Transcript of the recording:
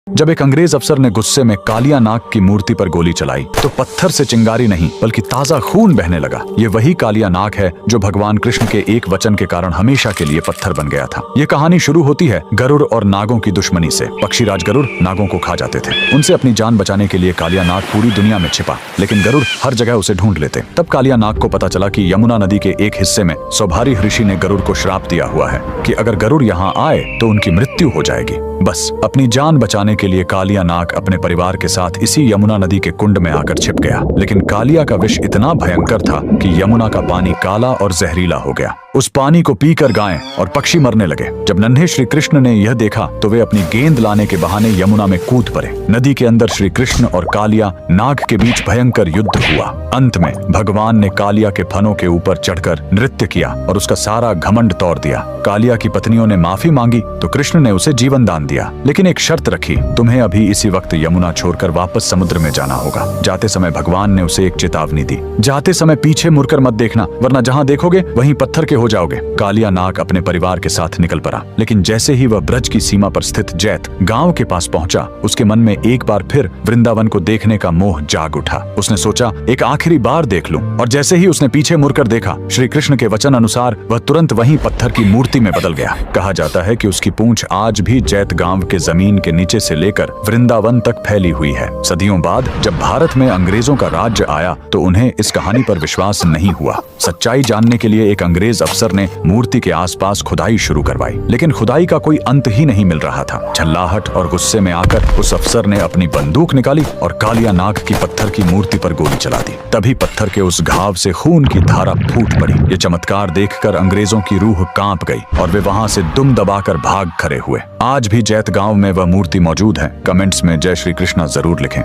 जब एक अंग्रेज अफसर ने गुस्से में कालिया नाग की मूर्ति पर गोली चलाई तो पत्थर से चिंगारी नहीं बल्कि ताजा खून बहने लगा। ये वही कालिया नाग है जो भगवान कृष्ण के एक वचन के कारण हमेशा के लिए पत्थर बन गया था। ये कहानी शुरू होती है गरुड़ और नागों की दुश्मनी से। पक्षीराज गरुड़ नागों को खा जाते थे। उनसे अपनी जान बचाने के लिए कालिया नाग पूरी दुनिया में छिपा, लेकिन गरुड़ हर जगह उसे ढूंढ लेते। तब कालिया नाग को पता चला कि यमुना नदी के एक हिस्से में सौभारी ऋषि ने गरुड़ को श्राप दिया हुआ है कि अगर गरुड़ यहाँ आए तो उनकी मृत्यु हो जाएगी। बस अपनी जान बचाने के लिए कालिया नाग अपने परिवार के साथ इसी यमुना नदी के कुंड में आकर छिप गया। लेकिन कालिया का विष इतना भयंकर था कि यमुना का पानी काला और जहरीला हो गया। उस पानी को पीकर गायें और पक्षी मरने लगे। जब नन्हे श्री कृष्ण ने यह देखा तो वे अपनी गेंद लाने के बहाने यमुना में कूद पड़े। नदी के अंदर श्री कृष्ण और कालिया नाग के बीच भयंकर युद्ध हुआ। अंत में भगवान ने कालिया के फनों के ऊपर चढ़कर नृत्य किया और उसका सारा घमंड तोड़ दिया। कालिया की पत्नियों ने माफी मांगी तो कृष्ण ने उसे जीवन दान दिया, लेकिन एक शर्त रखी, तुम्हें अभी इसी वक्त यमुना छोड़कर वापस समुद्र में जाना होगा। जाते समय भगवान ने उसे एक चेतावनी दी, जाते समय पीछे मुड़कर मत देखना, वरना जहाँ देखोगे वहीं पत्थर के हो जाओगे। कालिया नाग अपने परिवार के साथ निकल पड़ा, लेकिन जैसे ही वह ब्रज की सीमा पर स्थित जैत गांव के पास पहुंचा, उसके मन में एक बार फिर वृंदावन को देखने का मोह जाग उठा। उसने सोचा एक आखिरी बार देख लूं, और जैसे ही उसने पीछे मुड़कर देखा, श्री कृष्ण के वचन अनुसार वह तुरंत वहीं पत्थर की मूर्ति में बदल गया। कहा जाता है कि उसकी पूंछ आज भी जैत गांव के जमीन के नीचे से लेकर वृंदावन तक फैली हुई है। सदियों बाद जब भारत में अंग्रेजों का राज्य आया तो उन्हें इस कहानी पर विश्वास नहीं हुआ। सच्चाई जानने के लिए एक अंग्रेज अफसर ने मूर्ति के आसपास खुदाई शुरू करवाई, लेकिन खुदाई का कोई अंत ही नहीं मिल रहा था। झल्लाहट और गुस्से में आकर उस अफसर ने अपनी बंदूक निकाली और कालिया नाग की पत्थर की मूर्ति पर गोली चला दी। तभी पत्थर के उस घाव से खून की धारा फूट पड़ी। ये चमत्कार देखकर अंग्रेजों की रूह कांप गई और वे वहां से दुम दबाकर भाग खड़े हुए। आज भी जैत गांव में वह मूर्ति मौजूद है। कमेंट्स में जय श्री कृष्णा जरूर लिखें।